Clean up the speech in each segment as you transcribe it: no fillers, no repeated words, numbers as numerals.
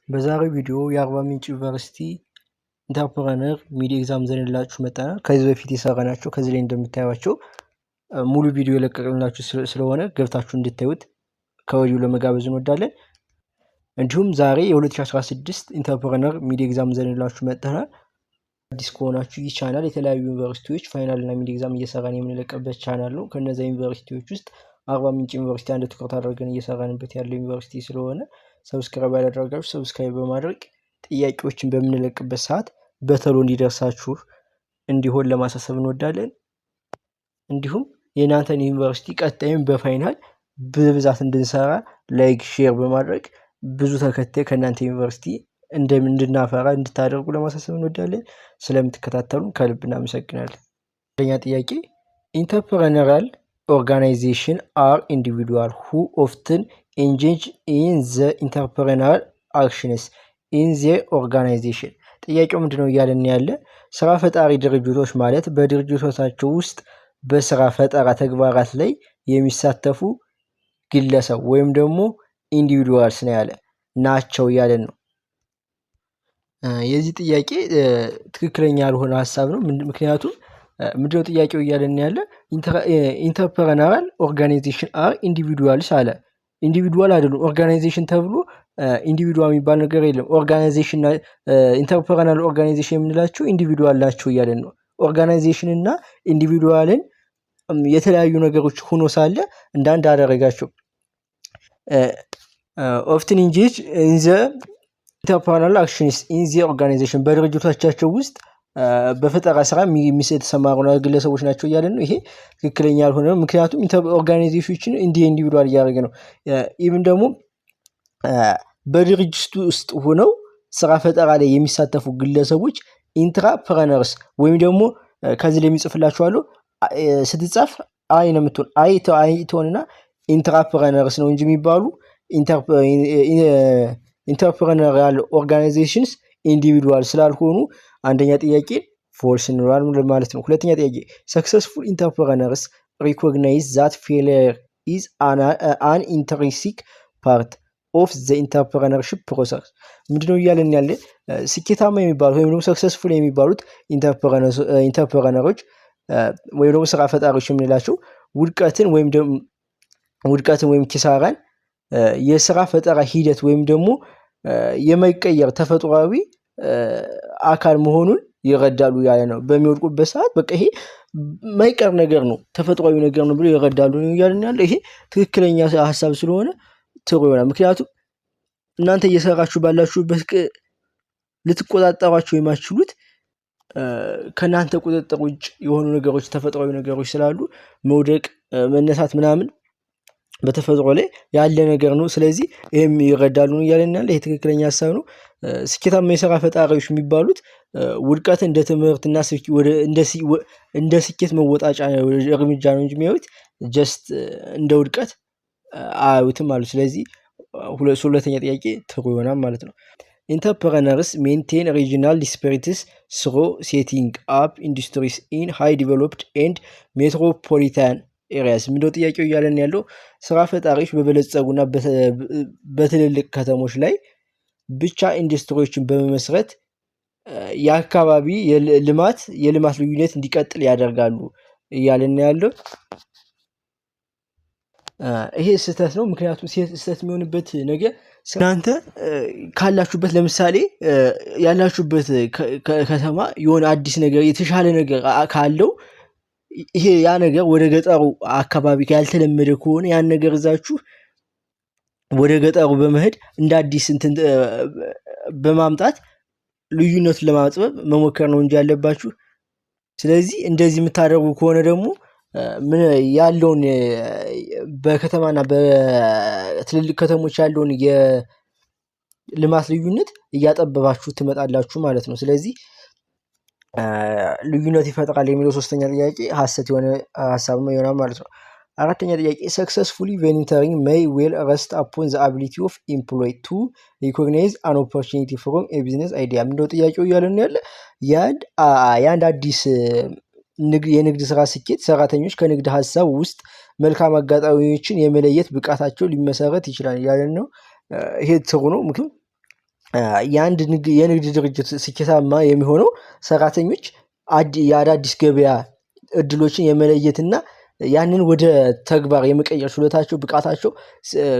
በዛሬው ቪዲዮ የአርባ ምንጭ ዩኒቨርሲቲ ኢንተርፕረነር ሚድ ኤግዛም ዘንላችሁ መጣናል። ከዚህ በፊት የሰራናቸው ከዚህ ላይ እንደምታዩቸው ሙሉ ቪዲዮ የለቀቅላችሁ ስለሆነ ገብታችሁ እንድታዩት ከወዲሁ ለመጋበዝ እንወዳለን። እንዲሁም ዛሬ የ2016 ኢንተርፕረነር ሚድ ኤግዛም ዘንላችሁ መጣናል። አዲስ ከሆናችሁ ይህ ቻናል የተለያዩ ዩኒቨርሲቲዎች ፋይናል እና ሚድ ኤግዛም እየሰራን የምንለቀበት ቻናል ነው። ከነዛ ዩኒቨርሲቲዎች ውስጥ አርባ ምንጭ ዩኒቨርሲቲ አንድ ትኩረት አድርገን እየሰራንበት ያለው ዩኒቨርሲቲ ስለሆነ ሰብስክራይብ ያደረጋችሁ ሰብስክራይብ በማድረግ ጥያቄዎችን በምንለቅበት ሰዓት በተሎ እንዲደርሳችሁ እንዲሆን ለማሳሰብ እንወዳለን። እንዲሁም የእናንተን ዩኒቨርሲቲ ቀጣይም በፋይናል በብዛት እንድንሰራ ላይክ ሼር በማድረግ ብዙ ተከታይ ከእናንተ ዩኒቨርሲቲ እንድናፈራ እንድታደርጉ ለማሳሰብ እንወዳለን። ስለምትከታተሉን ከልብ እናመሰግናለን። አንደኛ ጥያቄ ኢንተርፕረነራል organization are individual who often engage in the entrepreneurial actions in their organization። ጥያቄው ምንድነው እያለን ያለ ስራ ፈጣሪ ድርጅቶች ማለት በድርጅቶቻቸው ውስጥ በስራ ፈጠራ ተግባራት ላይ የሚሳተፉ ግለሰብ ወይም ደግሞ ኢንዲቪዱዋልስ ነው ያለ ናቸው እያለን ነው። የዚህ ጥያቄ ትክክለኛ ያልሆነ ሀሳብ ነው። ምክንያቱም ምንድነው ጥያቄው እያለን ያለ ኢንተርፕረነራል ኦርጋናይዜሽን አር ኢንዲቪዱዋልስ አለ። ኢንዲቪዱዋል አይደሉም። ኦርጋናይዜሽን ተብሎ ኢንዲቪዱዋል የሚባል ነገር የለም። ኦርጋናይዜሽን ኢንተርፕረነራል ኦርጋናይዜሽን የምንላቸው ኢንዲቪዱዋል ናቸው እያለን ነው። ኦርጋናይዜሽን እና ኢንዲቪዱዋልን የተለያዩ ነገሮች ሆኖ ሳለ እንዳንድ አደረጋቸው። ኦፍትን ኢንጌጅ ኢን ዘ ኢንተርፕረነራል አክሽንስ ኢን ዘ ኦርጋናይዜሽን በድርጅቶቻቸው ውስጥ በፈጠራ ስራ የተሰማሩ ግለሰቦች ናቸው እያለን ነው። ይሄ ትክክለኛ ያልሆነ ነው። ምክንያቱም ኦርጋናይዜሽኖችን ኢንዲቪዱዋል እያደረገ ነው። ኢቭን ደግሞ በድርጅቱ ውስጥ ሆነው ስራ ፈጠራ ላይ የሚሳተፉ ግለሰቦች ኢንትራፕረነርስ ወይም ደግሞ ከዚህ ላይ የሚጽፍላችኋለሁ ስትጻፍ አይ ነው የምትሆን አይ ትሆንና ኢንትራፕረነርስ ነው እንጂ የሚባሉ ኢንተርፕረነራል ኦርጋናይዜሽንስ ኢንዲቪዱዋል ስላልሆኑ አንደኛ ጥያቄ ፎልስ እንላለን ማለት ነው። ሁለተኛ ጥያቄ ሰክሰስፉል ኢንተርፕረነርስ ሪኮግናይዝ ዛት ፌሊየር ኢዝ አን ኢንትሪንሲክ ፓርት ኦፍ ዘ ኢንተርፕረነርሺፕ ፕሮሰስ። ምንድነው እያለን ያለ ስኬታማ የሚባሉት ወይም ደግሞ ሰክሰስፉል የሚባሉት ኢንተርፕረነሮች ወይም ደግሞ ስራ ፈጣሪዎች የምንላቸው ውድቀትን ወይም ኪሳራን የስራ ፈጠራ ሂደት ወይም ደግሞ የማይቀየር ተፈጥሯዊ አካል መሆኑን ይረዳሉ ያለ ነው። በሚወድቁበት ሰዓት በቃ ይሄ ማይቀር ነገር ነው ተፈጥሯዊ ነገር ነው ብሎ ይረዳሉ ያለን ያለ ይሄ ትክክለኛ ሀሳብ ስለሆነ ጥሩ ይሆናል። ምክንያቱም እናንተ እየሰራችሁ ባላችሁበት ልትቆጣጠሯቸው የማትችሉት ከናንተ ቁጥጥር ውጭ የሆኑ ነገሮች ተፈጥሯዊ ነገሮች ስላሉ መውደቅ መነሳት ምናምን በተፈጥሮ ላይ ያለ ነገር ነው። ስለዚህ ይሄም ይረዳሉ ያለን ያለ ይሄ ትክክለኛ ሀሳብ ነው። ስኬታማ የስራ ፈጣሪዎች የሚባሉት ውድቀት እንደ ትምህርትና እንደ ስኬት መወጣጫ እርምጃ ነው እንጂ የሚያዩት ጀስት እንደ ውድቀት አያዩትም ማለት። ስለዚህ ሁለተኛ ጥያቄ ትሩ ይሆናል ማለት ነው። ኢንተርፕረነርስ ሜንቴን ሪጂናል ዲስፐሪቲስ ስሮ ሴቲንግ አፕ ኢንዱስትሪስ ኢን ሃይ ዲቨሎፕድ ኤንድ ሜትሮፖሊታን ኤሪያስ። ምንድነው ጥያቄው እያለን ያለው ስራ ፈጣሪዎች በበለጸጉና በትልልቅ ከተሞች ላይ ብቻ ኢንዱስትሪዎችን በመመስረት የአካባቢ የልማት ልዩነት እንዲቀጥል ያደርጋሉ እያለን ያለው ይሄ ስህተት ነው። ምክንያቱም ስህተት የሚሆንበት ነገር እናንተ ካላችሁበት ለምሳሌ ያላችሁበት ከተማ የሆነ አዲስ ነገር የተሻለ ነገር ካለው ይሄ ያ ነገር ወደ ገጠሩ አካባቢ ያልተለመደ ከሆነ ያን ነገር እዛችሁ ወደ ገጠሩ በመሄድ እንደ አዲስ በማምጣት ልዩነቱን ለማጥበብ መሞከር ነው እንጂ ያለባችሁ። ስለዚህ እንደዚህ የምታደርጉ ከሆነ ደግሞ ምን ያለውን በከተማና በትልልቅ ከተሞች ያለውን የልማት ልዩነት እያጠበባችሁ ትመጣላችሁ ማለት ነው። ስለዚህ ልዩነት ይፈጥራል የሚለው ሶስተኛ ጥያቄ ሐሰት የሆነ ሐሳብ ነው ይሆናል ማለት ነው። አራተኛ ጥያቄ ሰክሰስፉሊ ቬንቸሪንግ ሜይ ዌል ረስት አፖን ዘ አቢሊቲ ኦፍ ኤምፕሎይ ቱ ሪኮግናይዝ አን ኦፖርቹኒቲ ፍሮም ኤ ቢዝነስ አይዲያ። ምንድነው ጥያቄው እያለን ያለ የአንድ አዲስ የንግድ ስራ ስኬት ሰራተኞች ከንግድ ሀሳብ ውስጥ መልካም አጋጣሚዎችን የመለየት ብቃታቸው ሊመሰረት ይችላል ያለን ነው። ይሄ ጥሩ ነው። ምክንያቱም የንግድ ድርጅት ስኬታማ የሚሆነው ሰራተኞች የአዳዲስ ገበያ እድሎችን የመለየትና ያንን ወደ ተግባር የመቀየር ችሎታቸው ብቃታቸው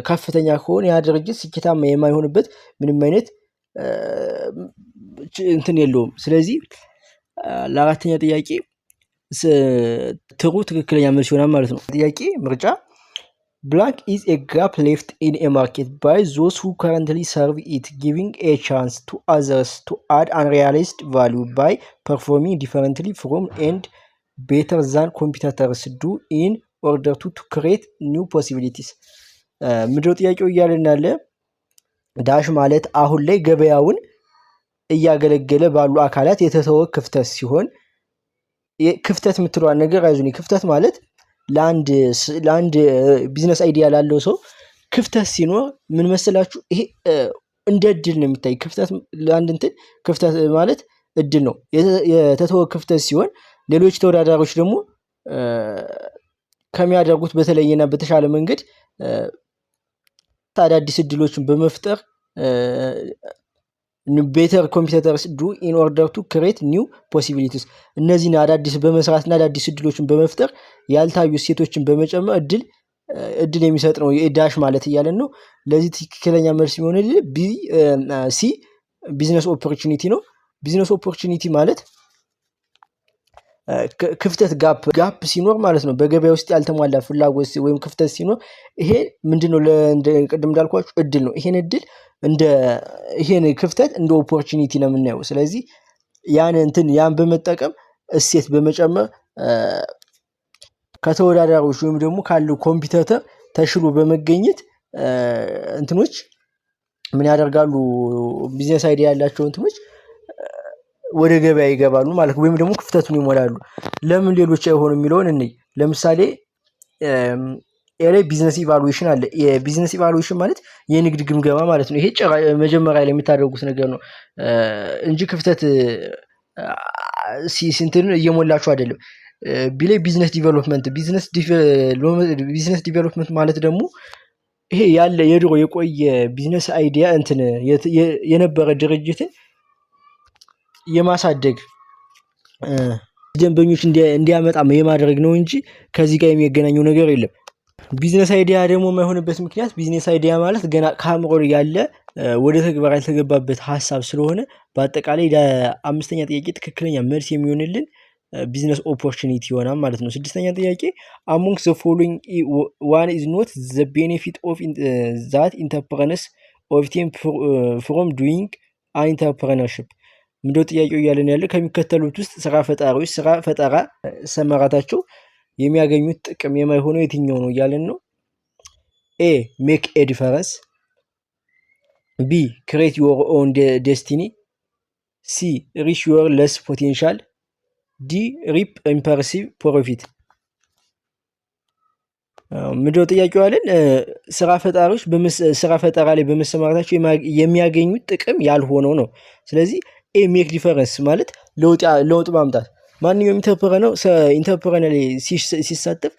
ከፍተኛ ከሆነ ያ ድርጅት ስኬታማ የማይሆንበት ምንም አይነት እንትን የለውም። ስለዚህ ለአራተኛ ጥያቄ ትክክለኛ መልስ ይሆናል ማለት ነው። ጥያቄ ምርጫ blank is a gap left in a market by those who currently serve it, giving a chance to others to add unrealized value by performing differently from and better than competitors do in order to create new possibilities። ምድሮ ጥያቄው እያለን ያለ ዳሽ ማለት አሁን ላይ ገበያውን እያገለገለ ባሉ አካላት የተተወ ክፍተት ሲሆን ክፍተት የምትለዋን ነገር አይዙኒ ክፍተት ማለት ለአንድ ቢዝነስ አይዲያ ላለው ሰው ክፍተት ሲኖር ምን መሰላችሁ ይሄ እንደ እድል ነው የሚታይ። ክፍተት ለአንድ እንትን ክፍተት ማለት እድል ነው። የተተወ ክፍተት ሲሆን ሌሎች ተወዳዳሪዎች ደግሞ ከሚያደርጉት በተለየና በተሻለ መንገድ አዳዲስ እድሎችን በመፍጠር better competitors do in order to create new possibilities እነዚህን አዳዲስ በመስራትና አዳዲስ እድሎችን በመፍጠር ያልታዩ ሴቶችን በመጨመር እድል የሚሰጥ ነው ዳሽ ማለት እያለን ነው። ለዚህ ትክክለኛ መልስ የሚሆንልህ ሲ ቢዝነስ ኦፖርቹኒቲ ነው። ቢዝነስ ኦፖርቹኒቲ ማለት ክፍተት ጋፕ ሲኖር ማለት ነው። በገበያ ውስጥ ያልተሟላ ፍላጎት ወይም ክፍተት ሲኖር ይሄ ምንድነው ቅድም እንዳልኳችሁ እድል ነው። ይሄን ክፍተት እንደ ኦፖርቹኒቲ ነው የምናየው። ስለዚህ ያን በመጠቀም እሴት በመጨመር ከተወዳዳሪዎች ወይም ደግሞ ካለው ኮምፒውተር ተሽሎ በመገኘት እንትኖች ምን ያደርጋሉ ቢዝነስ አይዲያ ያላቸው እንትኖች ወደ ገበያ ይገባሉ ማለት ወይም ደግሞ ክፍተቱን ይሞላሉ። ለምን ሌሎች አይሆንም የሚለውን እንይ። ለምሳሌ ቢዝነስ ኢቫሉዌሽን አለ። የቢዝነስ ኢቫሉዌሽን ማለት የንግድ ግምገማ ማለት ነው። ይሄ መጀመሪያ ላይ የምታደርጉት ነገር ነው እንጂ ክፍተት ሲንትን እየሞላችሁ አይደለም። ቢዝነስ ዲቨሎፕመንት ማለት ደግሞ ይሄ ያለ የድሮ የቆየ ቢዝነስ አይዲያ እንትን የነበረ ድርጅትን የማሳደግ ደንበኞች እንዲያመጣ የማድረግ ነው እንጂ ከዚህ ጋር የሚገናኘው ነገር የለም። ቢዝነስ አይዲያ ደግሞ የማይሆንበት ምክንያት ቢዝነስ አይዲያ ማለት ገና ከአእምሮ ያለ ወደ ተግባር ያልተገባበት ሀሳብ ስለሆነ በአጠቃላይ ለአምስተኛ ጥያቄ ትክክለኛ መልስ የሚሆንልን ቢዝነስ ኦፖርቹኒቲ ይሆናል ማለት ነው። ስድስተኛ ጥያቄ among the following one is not the benefit of that entrepreneurs obtain from doing entrepreneurship። ምንድነው ጥያቄው እያለን ያለ ከሚከተሉት ውስጥ ስራ ፈጣሪዎች ስራ ፈጠራ ሰመራታቸው የሚያገኙት ጥቅም የማይሆነው የትኛው ነው እያለን ነው። ኤ ሜክ ኤ ዲፈረንስ፣ ቢ ክሬት ዮር ኦን ዴስቲኒ፣ ሲ ሪች ዮር ለስ ፖቴንሻል፣ ዲ ሪፕ ኢምፐርሲቭ ፕሮፊት። ምንድነው ጥያቄው ያለን ስራ ፈጣሪዎች ስራ ፈጠራ ላይ በመሰማራታቸው የሚያገኙት ጥቅም ያልሆነው ነው። ስለዚህ ኤ ሜክ ዲፈረንስ ማለት ለውጥ ማምጣት። ማንኛውም ኢንተርፕረነር ላይ ሲሳተፍ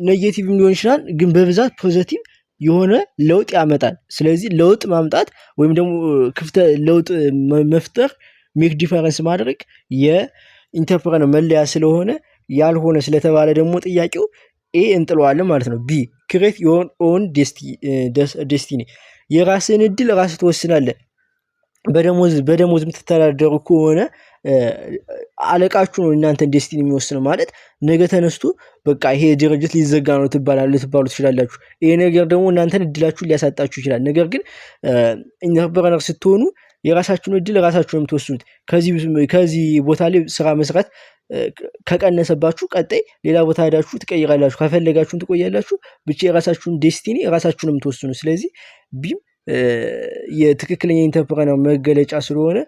ኔጌቲቭ ሊሆን ይችላል፣ ግን በብዛት ፖዚቲቭ የሆነ ለውጥ ያመጣል። ስለዚህ ለውጥ ማምጣት ወይም ደግሞ ለውጥ መፍጠር ሜክ ዲፈረንስ ማድረግ የኢንተርፕረነር መለያ ስለሆነ ያልሆነ ስለተባለ ደግሞ ጥያቄው ኤ እንጥለዋለን ማለት ነው። ቢ ክሬት ዮር ኦን ዴስቲኒ የራስን እድል ራስህ ትወስናለህ። በደሞዝ የምትተዳደሩ ከሆነ አለቃችሁ ነው እናንተን ዴስቲኒ የሚወስነው። ማለት ነገ ተነስቶ በቃ ይሄ ድርጅት ሊዘጋ ነው ልትባሉ ትችላላችሁ። ይሄ ነገር ደግሞ እናንተን እድላችሁን ሊያሳጣችሁ ይችላል። ነገር ግን ኢንተርፕረነር ስትሆኑ የራሳችሁን እድል ራሳችሁ ነው የምትወስኑት። ከዚህ ቦታ ላይ ስራ መስራት ከቀነሰባችሁ ቀጣይ ሌላ ቦታ ሄዳችሁ ትቀይራላችሁ፣ ከፈለጋችሁም ትቆያላችሁ። ብቻ የራሳችሁን ዴስቲኒ ራሳችሁ ነው የምትወስኑት። ስለዚህ ቢም የትክክለኛ ኢንተርፕረነር መገለጫ ስለሆነ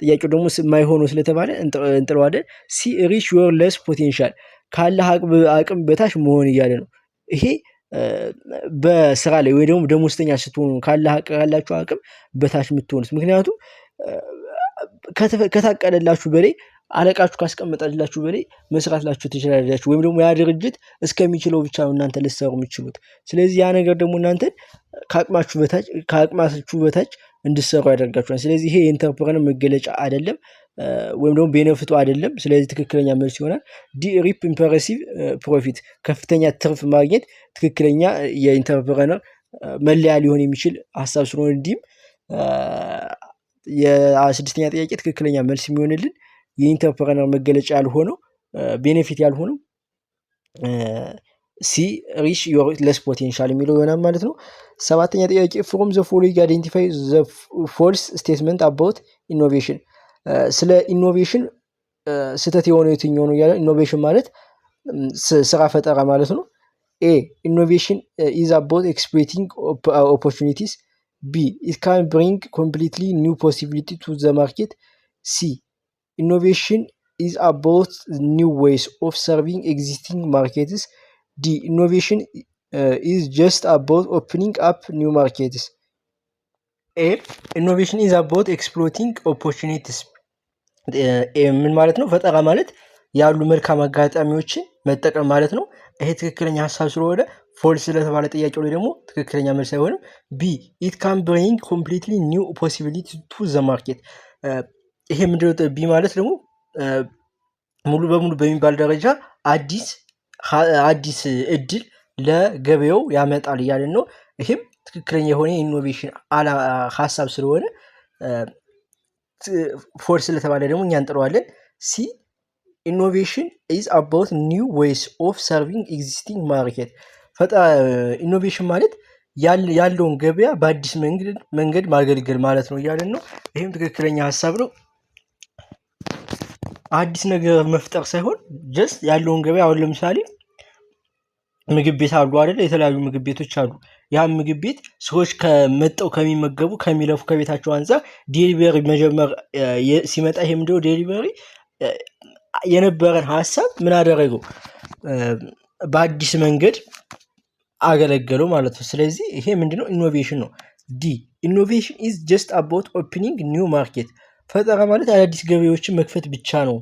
ጥያቄው ደግሞ የማይሆነው ስለተባለ እንጥለዋለን። ሲ ሪች ዮር ለስ ፖቴንሻል ካለህ አቅም በታች መሆን እያለ ነው። ይሄ በስራ ላይ ወይ ደግሞ ደሞዝተኛ ስትሆኑ ካላችሁ አቅም በታች የምትሆኑት። ምክንያቱም ከታቀደላችሁ በላይ አለቃችሁ ካስቀመጠላችሁ በላይ መስራትላችሁ ትችላላችሁ፣ ወይም ደግሞ ያ ድርጅት እስከሚችለው ብቻ ነው እናንተ ልትሰሩ የምትችሉት። ስለዚህ ያ ነገር ደግሞ እናንተ ከአቅማችሁ በታች እንድትሰሩ ያደርጋችኋል። ስለዚህ ይሄ የኢንተርፕረነር መገለጫ አይደለም፣ ወይም ደግሞ ቤኔፊቱ አይደለም። ስለዚህ ትክክለኛ መልስ ይሆናል ዲ ሪፕ ኢምፕሬሲቭ ፕሮፊት፣ ከፍተኛ ትርፍ ማግኘት ትክክለኛ የኢንተርፕረነር መለያ ሊሆን የሚችል ሀሳብ ስለሆነ ዲም የስድስተኛ ጥያቄ ትክክለኛ መልስ የሚሆንልን የኢንተርፕረነር መገለጫ ያልሆነው ቤኔፊት ያልሆነው ሲ ሪች ዮር ለስ ፖቴንሻል የሚለው ይሆናል ማለት ነው። ሰባተኛ ጥያቄ ፍሮም ዘ ፎሎዊንግ አይዴንቲፋይ ዘ ፎልስ ስቴትመንት አባውት ኢኖቬሽን፣ ስለ ኢኖቬሽን ስህተት የሆነው የትኛው ነው እያለ ኢኖቬሽን ማለት ስራ ፈጠራ ማለት ነው። ኤ ኢኖቬሽን ኢዝ አባውት ኤክስፕሎይቲንግ ኦፖርቹኒቲስ፣ ቢ ኢት ካን ብሪንግ ኮምፕሊትሊ ኒው ፖሲቢሊቲ ቱ ዘ ማርኬት፣ ሲ ኢኖቬሽን is about new ways of serving existing markets, D innovation is just about opening up new markets. A innovation is about exploiting opportunities. ምን ማለት ነው? ፈጠራ ማለት ያሉ መልካም አጋጣሚዎችን መጠቀም ማለት ነው። ይሄ ትክክለኛ ሀሳብ ስለሆነ ፎልስ ስለተባለ ጥያቄው ላይ ደግሞ ትክክለኛ መልስ አይሆንም። ቢ it can bring completely new possibility to the market። ይሄ ምንድነው? ቢ ማለት ደግሞ ሙሉ በሙሉ በሚባል ደረጃ አዲስ እድል ለገበያው ያመጣል እያለን ነው። ይህም ትክክለኛ የሆነ ኢኖቬሽን ሀሳብ ስለሆነ ፎልስ ስለተባለ ደግሞ እኛ እንጥረዋለን። ሲ ኢኖቬሽን ኢዝ አባውት ኒው ዌይስ ኦፍ ሰርቪንግ ኤግዚስቲንግ ማርኬት። ኢኖቬሽን ማለት ያለውን ገበያ በአዲስ መንገድ ማገልገል ማለት ነው እያለን ነው። ይህም ትክክለኛ ሀሳብ ነው። አዲስ ነገር መፍጠር ሳይሆን ጀስት ያለውን ገበያ አሁን ለምሳሌ ምግብ ቤት አሉ አይደል? የተለያዩ ምግብ ቤቶች አሉ። ያ ምግብ ቤት ሰዎች ከመጣው ከሚመገቡ ከሚለፉ ከቤታቸው አንፃር ዴሊቨሪ መጀመር ሲመጣ ይሄ ምንድነው? ዴሊቨሪ የነበረን ሀሳብ ምን አደረገው? በአዲስ መንገድ አገለገለው ማለት ነው። ስለዚህ ይሄ ምንድነው? ኢኖቬሽን ነው። ዲ ኢኖቬሽን ኢዝ ጀስት አባውት ኦፕኒንግ ኒው ማርኬት። ፈጠራ ማለት አዳዲስ ገበያዎችን መክፈት ብቻ ነው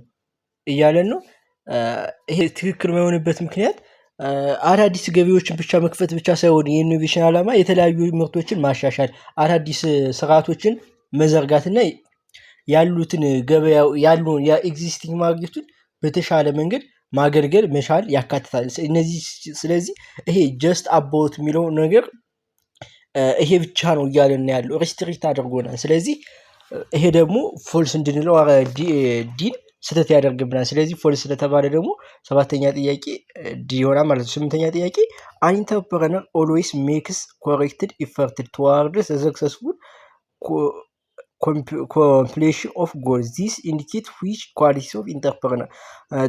እያለን ነው። ይሄ ትክክል የማይሆንበት ምክንያት አዳዲስ ገበያዎችን ብቻ መክፈት ብቻ ሳይሆን የኢኖቬሽን ዓላማ የተለያዩ ምርቶችን ማሻሻል፣ አዳዲስ ስርዓቶችን መዘርጋትና ያሉትን ገበያው ያሉን የኤግዚስቲንግ ማርኬቱን በተሻለ መንገድ ማገልገል መቻል ያካትታል። እነዚህ ስለዚህ ይሄ ጀስት አባውት የሚለው ነገር ይሄ ብቻ ነው እያለን ያለው ሬስትሪክት አድርጎናል። ስለዚህ ይሄ ደግሞ ፎልስ እንድንለው ዲን ስህተት ያደርግብናል። ስለዚህ ፎልስ ስለተባለ ደግሞ ሰባተኛ ጥያቄ ዲ ይሆናል ማለት ነው። ስምንተኛ ጥያቄ አን ኢንተርፕረነር ኦልዌይስ ሜክስ ኮሬክትድ ኢፈርት ቱዋርድስ ሰክሰስፉል ኮምፕሌሽን ኦፍ ጎል ዚስ ኢንዲኬት ዊች ኳሊቲስ ኦፍ ኢንተርፕረነር።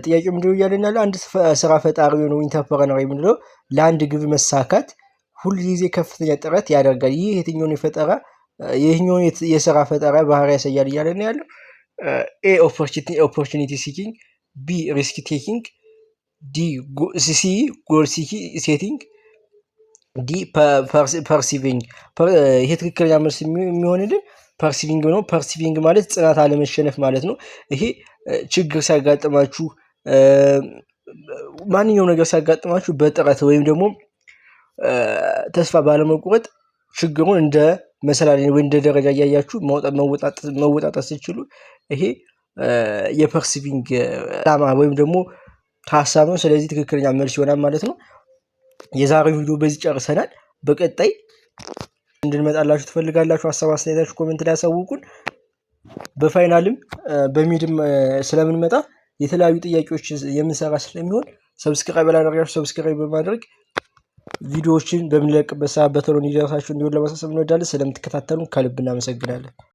ጥያቄው ምንድነው እያለን ያለ አንድ ስራ ፈጣሪ ነው ኢንተርፕረነር የምንለው ለአንድ ግብ መሳካት ሁልጊዜ ከፍተኛ ጥረት ያደርጋል። ይህ የትኛውን የስራ ፈጠራ ባህሪ ያሳያል እያለን ያለው ኤ ኦፖርቹኒቲ ሲኪንግ፣ ቢ ሪስክ ቴኪንግ፣ ሲ ጎል ሴቲንግ፣ ዲ ፐርሲቪንግ። ይሄ ትክክለኛ መልስ የሚሆንልን ፐርሲቪንግ ነው። ፐርሲቪንግ ማለት ጽናት አለመሸነፍ ማለት ነው። ይሄ ችግር ሲያጋጥማችሁ ማንኛውም ነገር ሲያጋጥማችሁ በጥረት ወይም ደግሞ ተስፋ ባለመቁረጥ ችግሩን እንደ መሰላል ወይ እንደ ደረጃ እያያችሁ መወጣጣት ሲችሉ ይሄ የፐርሲቪንግ ዓላማ ወይም ደግሞ ሀሳብ ነው። ስለዚህ ትክክለኛ መልስ ይሆናል ማለት ነው። የዛሬው ቪዲዮ በዚህ ጨርሰናል። በቀጣይ እንድንመጣላችሁ ትፈልጋላችሁ? ሀሳብ አስተያየታችሁ ኮሜንት ላይ ያሳውቁን። በፋይናልም በሚድም ስለምንመጣ የተለያዩ ጥያቄዎች የምንሰራ ስለሚሆን ሰብስክራይብ ያላደረጋችሁ ሰብስክራይብ በማድረግ ቪዲዮዎችን በምንለቅበት ሰዓት በቶሎ እንዲደርሳችሁ እንዲሆን ለማሳሰብ እንወዳለን። ስለምትከታተሉን ከልብ እናመሰግናለን።